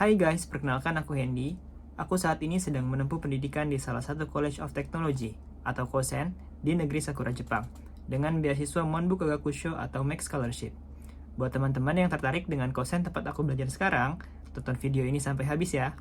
Hai guys, perkenalkan aku Hendy. Aku saat ini sedang menempuh pendidikan di salah satu College of Technology atau Kosen di negeri Sakura, Jepang dengan beasiswa Monbu Kagakusho atau Max Scholarship. Buat teman-teman yang tertarik dengan Kosen tempat aku belajar sekarang, tonton video ini sampai habis ya.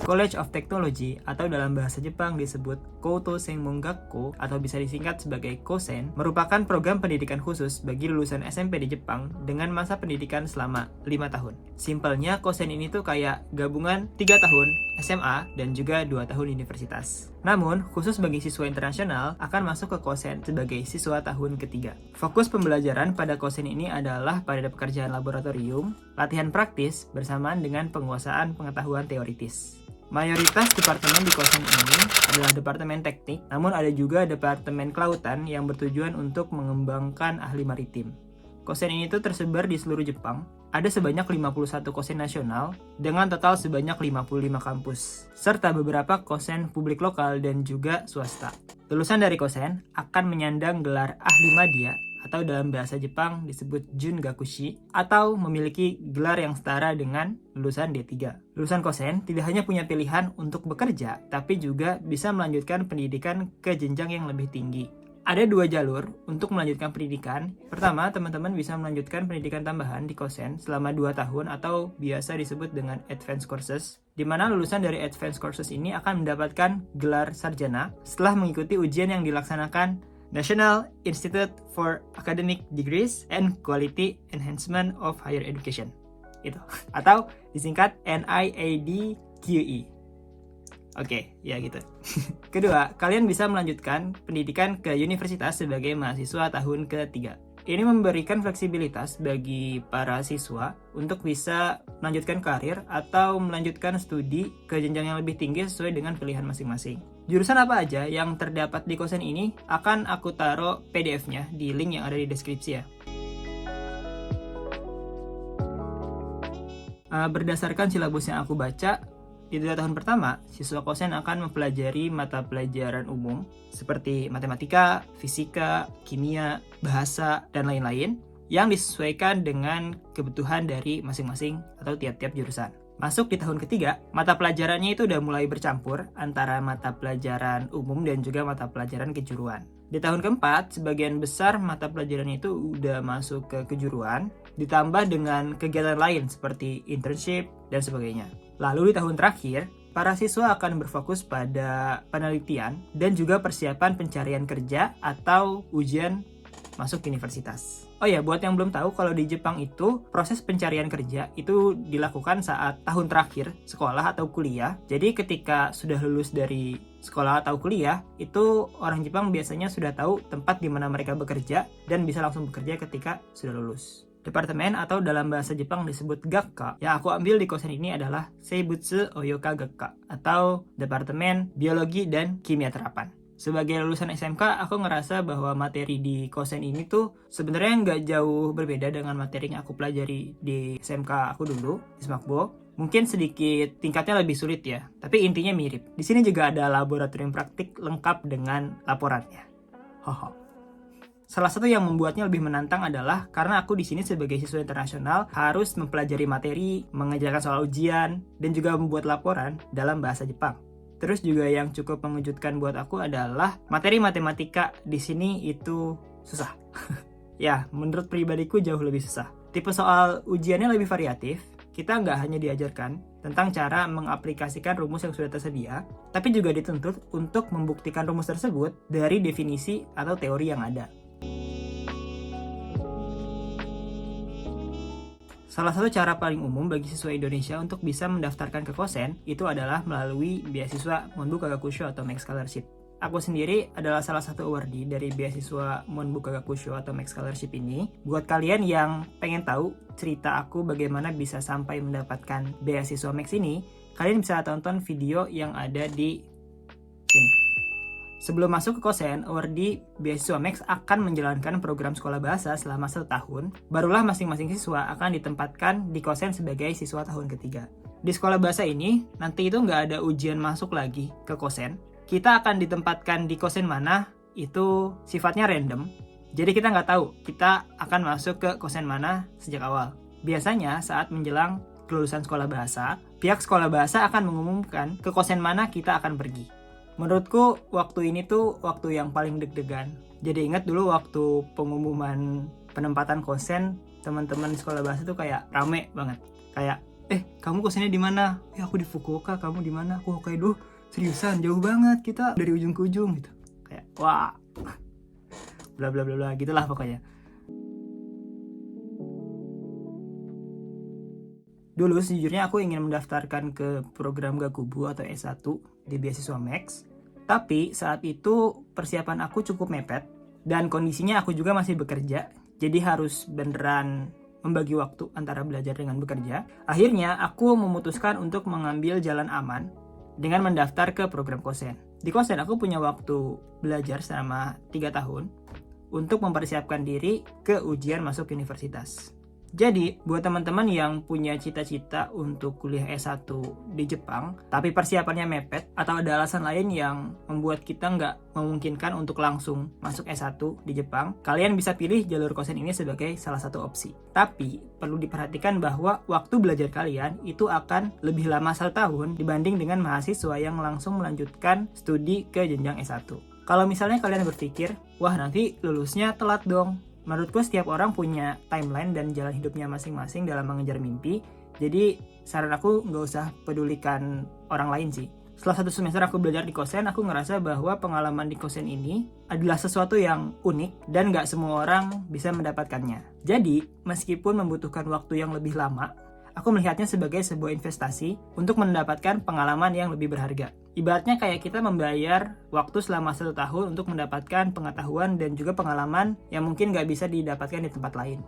College of Technology atau dalam bahasa Jepang disebut Kouto Senmon Gakko atau bisa disingkat sebagai Kosen merupakan program pendidikan khusus bagi lulusan SMP di Jepang dengan masa pendidikan selama 5 tahun. Simpelnya Kosen ini tuh kayak gabungan 3 tahun SMA dan juga 2 tahun universitas. Namun, khusus bagi siswa internasional akan masuk ke Kosen sebagai siswa tahun ketiga. Fokus pembelajaran pada Kosen ini adalah pada pekerjaan laboratorium, latihan praktis bersamaan dengan penguasaan pengetahuan teoritis. Mayoritas departemen di Kosen ini adalah departemen teknik, namun ada juga departemen kelautan yang bertujuan untuk mengembangkan ahli maritim. Kosen ini tuh tersebar di seluruh Jepang. Ada sebanyak 51 kosen nasional dengan total sebanyak 55 kampus, serta beberapa kosen publik lokal dan juga swasta. Lulusan dari kosen akan menyandang gelar ahli madya atau dalam bahasa Jepang disebut Jungakushi atau memiliki gelar yang setara dengan lulusan D3. Lulusan kosen tidak hanya punya pilihan untuk bekerja, tapi juga bisa melanjutkan pendidikan ke jenjang yang lebih tinggi. Ada 2 jalur untuk melanjutkan pendidikan. Pertama, teman-teman bisa melanjutkan pendidikan tambahan di Kosen selama 2 tahun atau biasa disebut dengan Advanced Courses, di mana lulusan dari Advanced Courses ini akan mendapatkan gelar sarjana setelah mengikuti ujian yang dilaksanakan National Institute for Academic Degrees and Quality Enhancement of Higher Education. Itu. Atau disingkat NIADQE. Oke, ya gitu. Kedua, kalian bisa melanjutkan pendidikan ke universitas sebagai mahasiswa tahun ketiga. Ini memberikan fleksibilitas bagi para siswa untuk bisa melanjutkan karir atau melanjutkan studi ke jenjang yang lebih tinggi sesuai dengan pilihan masing-masing. Jurusan apa aja yang terdapat di kosen ini akan aku taruh PDF-nya di link yang ada di deskripsi ya. Berdasarkan silabus yang aku baca, di 2 tahun pertama, siswa kosen akan mempelajari mata pelajaran umum seperti matematika, fisika, kimia, bahasa, dan lain-lain yang disesuaikan dengan kebutuhan dari masing-masing atau tiap-tiap jurusan. Masuk di tahun ketiga, mata pelajarannya itu udah mulai bercampur antara mata pelajaran umum dan juga mata pelajaran kejuruan. Di tahun keempat, sebagian besar mata pelajarannya itu udah masuk ke kejuruan, ditambah dengan kegiatan lain seperti internship dan sebagainya. Lalu di tahun terakhir, para siswa akan berfokus pada penelitian dan juga persiapan pencarian kerja atau ujian masuk universitas. Oh ya, buat yang belum tahu, kalau di Jepang itu proses pencarian kerja itu dilakukan saat tahun terakhir sekolah atau kuliah. Jadi ketika sudah lulus dari sekolah atau kuliah, itu orang Jepang biasanya sudah tahu tempat di mana mereka bekerja dan bisa langsung bekerja ketika sudah lulus. Departemen atau dalam bahasa Jepang disebut Gakka yang aku ambil di kosen ini adalah Seibutsu Oyoka Gakka atau Departemen Biologi dan Kimia Terapan. Sebagai lulusan SMK, aku ngerasa bahwa materi di kosen ini tuh sebenarnya nggak jauh berbeda dengan materi yang aku pelajari di SMK aku dulu, di Smakbo. Mungkin sedikit tingkatnya lebih sulit ya, tapi intinya mirip. Di sini juga ada laboratorium praktik lengkap dengan laporannya. Hoho. Salah satu yang membuatnya lebih menantang adalah karena aku di sini sebagai siswa internasional harus mempelajari materi, mengerjakan soal ujian, dan juga membuat laporan dalam bahasa Jepang. Terus juga yang cukup mengejutkan buat aku adalah materi matematika di sini itu susah. Ya, menurut pribadiku jauh lebih susah. Tipe soal ujiannya lebih variatif. Kita nggak hanya diajarkan tentang cara mengaplikasikan rumus yang sudah tersedia, tapi juga dituntut untuk membuktikan rumus tersebut dari definisi atau teori yang ada. Salah satu cara paling umum bagi siswa Indonesia untuk bisa mendaftarkan ke kosen itu adalah melalui beasiswa Monbu Kagakusho atau Max Scholarship. Aku sendiri adalah salah satu awardee dari beasiswa Monbu Kagakusho atau Max Scholarship ini. Buat kalian yang pengen tahu cerita aku bagaimana bisa sampai mendapatkan beasiswa Max ini, kalian bisa tonton video yang ada di sini. Sebelum masuk ke kosen, awardee beasiswa Max akan menjalankan program sekolah bahasa selama 1 tahun. Barulah masing-masing siswa akan ditempatkan di kosen sebagai siswa tahun ketiga. Di sekolah bahasa ini, nanti itu nggak ada ujian masuk lagi ke kosen. Kita akan ditempatkan di kosen mana, itu sifatnya random. Jadi kita nggak tahu kita akan masuk ke kosen mana sejak awal. Biasanya saat menjelang kelulusan sekolah bahasa, pihak sekolah bahasa akan mengumumkan ke kosen mana kita akan pergi. Menurutku waktu ini tuh waktu yang paling deg-degan. Jadi ingat dulu waktu pengumuman penempatan kosen, teman-teman sekolah bahasa tuh kayak rame banget. Kayak, kamu kosennya di mana? Aku di Fukuoka, kamu di mana? Aku Hokkaido. Seriusan, jauh banget kita dari ujung ke ujung gitu. Kayak, wah, bla bla bla bla, gitulah pokoknya. Dulu sejujurnya aku ingin mendaftarkan ke program Gakubu atau S1 di beasiswa Max. Tapi saat itu persiapan aku cukup mepet dan kondisinya aku juga masih bekerja. Jadi harus beneran membagi waktu antara belajar dengan bekerja. Akhirnya aku memutuskan untuk mengambil jalan aman dengan mendaftar ke program kosen. Di kosen aku punya waktu belajar selama 3 tahun untuk mempersiapkan diri ke ujian masuk universitas. Jadi, buat teman-teman yang punya cita-cita untuk kuliah S1 di Jepang, tapi persiapannya mepet, atau ada alasan lain yang membuat kita nggak memungkinkan untuk langsung masuk S1 di Jepang, kalian bisa pilih jalur kosen ini sebagai salah satu opsi. Tapi, perlu diperhatikan bahwa waktu belajar kalian itu akan lebih lama 1 tahun dibanding dengan mahasiswa yang langsung melanjutkan studi ke jenjang S1. Kalau misalnya kalian berpikir, wah nanti lulusnya telat dong. Menurutku setiap orang punya timeline dan jalan hidupnya masing-masing dalam mengejar mimpi. Jadi saran aku nggak usah pedulikan orang lain sih. Setelah 1 semester aku belajar di kosen, aku ngerasa bahwa pengalaman di kosen ini adalah sesuatu yang unik dan nggak semua orang bisa mendapatkannya. Jadi meskipun membutuhkan waktu yang lebih lama, aku melihatnya sebagai sebuah investasi untuk mendapatkan pengalaman yang lebih berharga. Ibaratnya kayak kita membayar waktu selama 1 tahun untuk mendapatkan pengetahuan dan juga pengalaman yang mungkin nggak bisa didapatkan di tempat lain.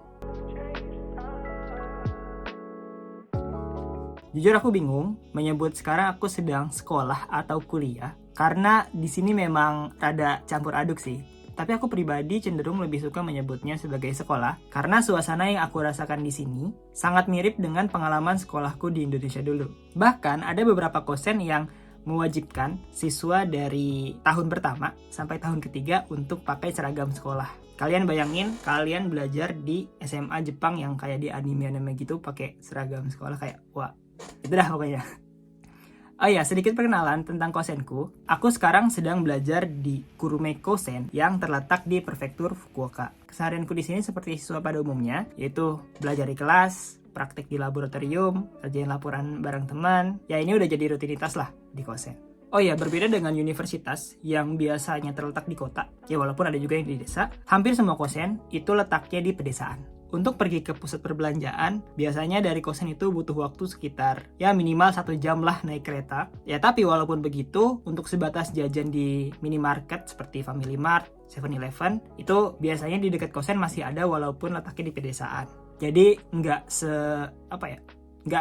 Jujur aku bingung menyebut sekarang aku sedang sekolah atau kuliah karena di sini memang rada campur aduk sih. Tapi aku pribadi cenderung lebih suka menyebutnya sebagai sekolah karena suasana yang aku rasakan di sini sangat mirip dengan pengalaman sekolahku di Indonesia dulu. Bahkan ada beberapa kosen yang mewajibkan siswa dari tahun pertama sampai tahun ketiga untuk pakai seragam sekolah. Kalian bayangin kalian belajar di SMA Jepang yang kayak di anime-anime gitu pakai seragam sekolah, kayak wah, itu dah pokoknya. Oh ya, sedikit perkenalan tentang kosenku. Aku sekarang sedang belajar di Kurume Kosen yang terletak di prefektur Fukuoka. Keseharianku di sini seperti siswa pada umumnya, yaitu belajar di kelas, praktik di laboratorium, kerjain laporan bareng teman. Ya ini udah jadi rutinitas lah di kosen. Oh ya, berbeda dengan universitas yang biasanya terletak di kota, ya walaupun ada juga yang di desa, hampir semua kosen itu letaknya di pedesaan. Untuk pergi ke pusat perbelanjaan, biasanya dari kosen itu butuh waktu sekitar ya minimal 1 jam lah naik kereta. Ya tapi walaupun begitu, untuk sebatas jajan di minimarket seperti Family Mart, 7-Eleven, itu biasanya di dekat kosen masih ada walaupun letaknya di pedesaan. Jadi nggak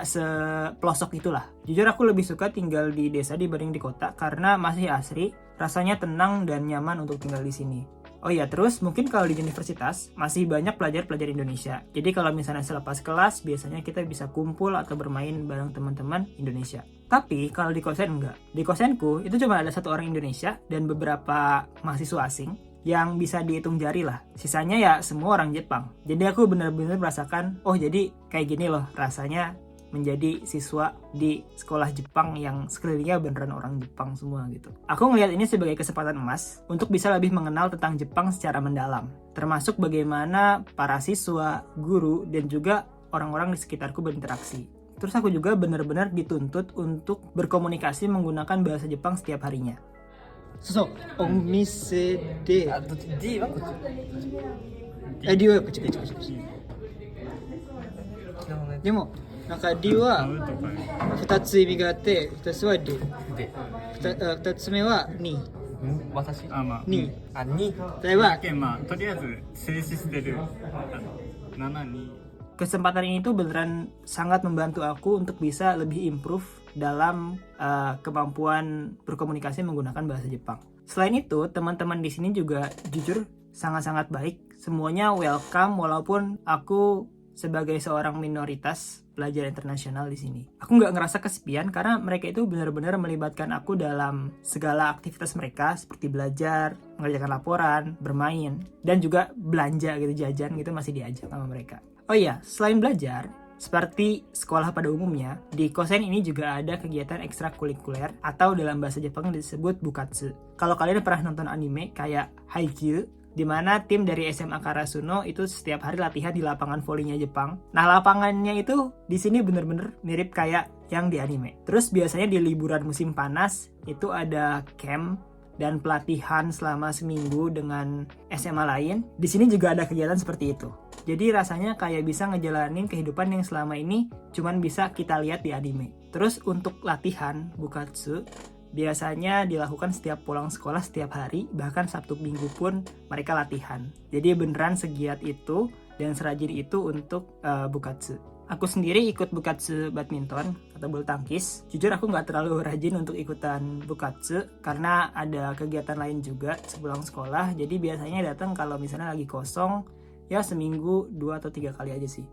sepelosok itulah. Jujur aku lebih suka tinggal di desa dibanding di kota karena masih asri, rasanya tenang dan nyaman untuk tinggal di sini. Oh iya, terus mungkin kalau di universitas masih banyak pelajar-pelajar Indonesia. Jadi kalau misalnya selepas kelas, biasanya kita bisa kumpul atau bermain bareng teman-teman Indonesia. Tapi kalau di kosen enggak. Di kosenku itu cuma ada 1 orang Indonesia dan beberapa mahasiswa asing yang bisa dihitung jari lah. Sisanya ya semua orang Jepang. Jadi aku benar-benar merasakan, oh jadi kayak gini loh rasanya menjadi siswa di sekolah Jepang yang sekelilingnya beneran orang Jepang semua gitu. Aku ngelihat ini sebagai kesempatan emas untuk bisa lebih mengenal tentang Jepang secara mendalam, termasuk bagaimana para siswa, guru, dan juga orang-orang di sekitarku berinteraksi. Terus aku juga benar-benar dituntut untuk berkomunikasi menggunakan bahasa Jepang setiap harinya. So, omise de... D はこっち。D はこっち。でもなんか D は2つ意味があって、1つは D、2つ目はに。私まあに。に例えばとりあえず静止してる7に。 kesempatan ini tuh beneran sangat membantu aku untuk bisa lebih improve dalam kemampuan berkomunikasi menggunakan bahasa Jepang. Selain itu, teman-teman di sini juga jujur sangat-sangat baik. Semuanya welcome walaupun aku sebagai seorang minoritas pelajar internasional di sini. Aku nggak ngerasa kesepian karena mereka itu benar-benar melibatkan aku dalam segala aktivitas mereka seperti belajar, mengerjakan laporan, bermain, dan juga belanja gitu, jajan gitu masih diajak sama mereka. Oh iya, selain belajar, seperti sekolah pada umumnya, di kosen ini juga ada kegiatan ekstrakurikuler atau dalam bahasa Jepang disebut bukatsu. Kalau kalian pernah nonton anime kayak Haikyuu, di mana tim dari SMA Karasuno itu setiap hari latihan di lapangan volinya Jepang. Nah, lapangannya itu di sini bener-bener mirip kayak yang di anime. Terus biasanya di liburan musim panas itu ada camp dan pelatihan selama seminggu dengan SMA lain. Di sini juga ada kegiatan seperti itu. Jadi rasanya kayak bisa ngejalanin kehidupan yang selama ini cuman bisa kita lihat di anime. Terus untuk latihan bukatsu biasanya dilakukan setiap pulang sekolah setiap hari, bahkan Sabtu Minggu pun mereka latihan. Jadi beneran segiat itu dan serajin itu untuk bukatsu. Aku sendiri ikut bukatsu badminton atau bulu tangkis. Jujur aku nggak terlalu rajin untuk ikutan bukatsu karena ada kegiatan lain juga sepulang sekolah. Jadi biasanya datang kalau misalnya lagi kosong, ya seminggu 2 atau 3 kali aja sih.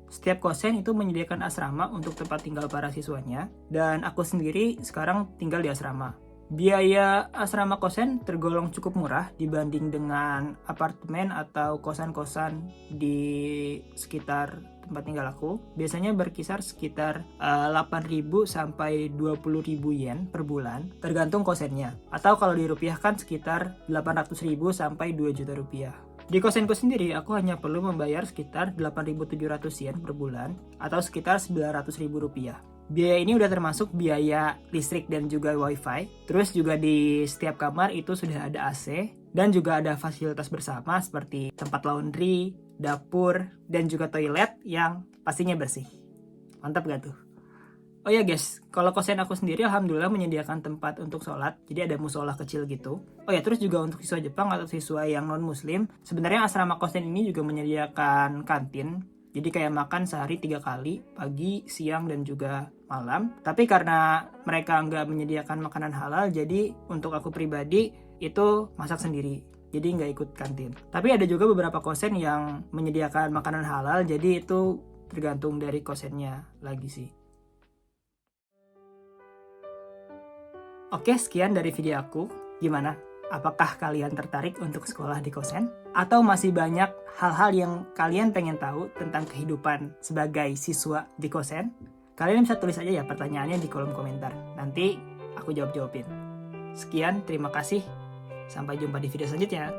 Setiap kosen itu menyediakan asrama untuk tempat tinggal para siswanya, dan aku sendiri sekarang tinggal di asrama. Biaya asrama kosen tergolong cukup murah dibanding dengan apartemen atau kosan-kosan di sekitar tempat tinggal aku. Biasanya berkisar sekitar 8.000 sampai 20.000 yen per bulan, tergantung kosennya. Atau kalau dirupiahkan sekitar 800.000 sampai 2 juta rupiah. Di kosenku sendiri, aku hanya perlu membayar sekitar 8.700 yen per bulan atau sekitar 900.000 rupiah. Biaya ini udah termasuk biaya listrik dan juga wifi. Terus juga di setiap kamar itu sudah ada AC dan juga ada fasilitas bersama seperti tempat laundry, dapur, dan juga toilet yang pastinya bersih. Mantap gak tuh? Oh ya guys, kalau kosen aku sendiri alhamdulillah menyediakan tempat untuk sholat, jadi ada musola kecil gitu. Oh ya, terus juga untuk siswa Jepang atau siswa yang non-muslim, sebenarnya asrama kosen ini juga menyediakan kantin. Jadi kayak makan sehari 3 kali, pagi, siang, dan juga malam. Tapi karena mereka nggak menyediakan makanan halal, jadi untuk aku pribadi itu masak sendiri. Jadi nggak ikut kantin. Tapi ada juga beberapa kosen yang menyediakan makanan halal, jadi itu tergantung dari kosennya lagi sih. Oke, sekian dari video aku. Gimana? Apakah kalian tertarik untuk sekolah di kosen? Atau masih banyak hal-hal yang kalian pengen tahu tentang kehidupan sebagai siswa di kosen? Kalian bisa tulis aja ya pertanyaannya di kolom komentar. Nanti aku jawab-jawabin. Sekian, terima kasih. Sampai jumpa di video selanjutnya.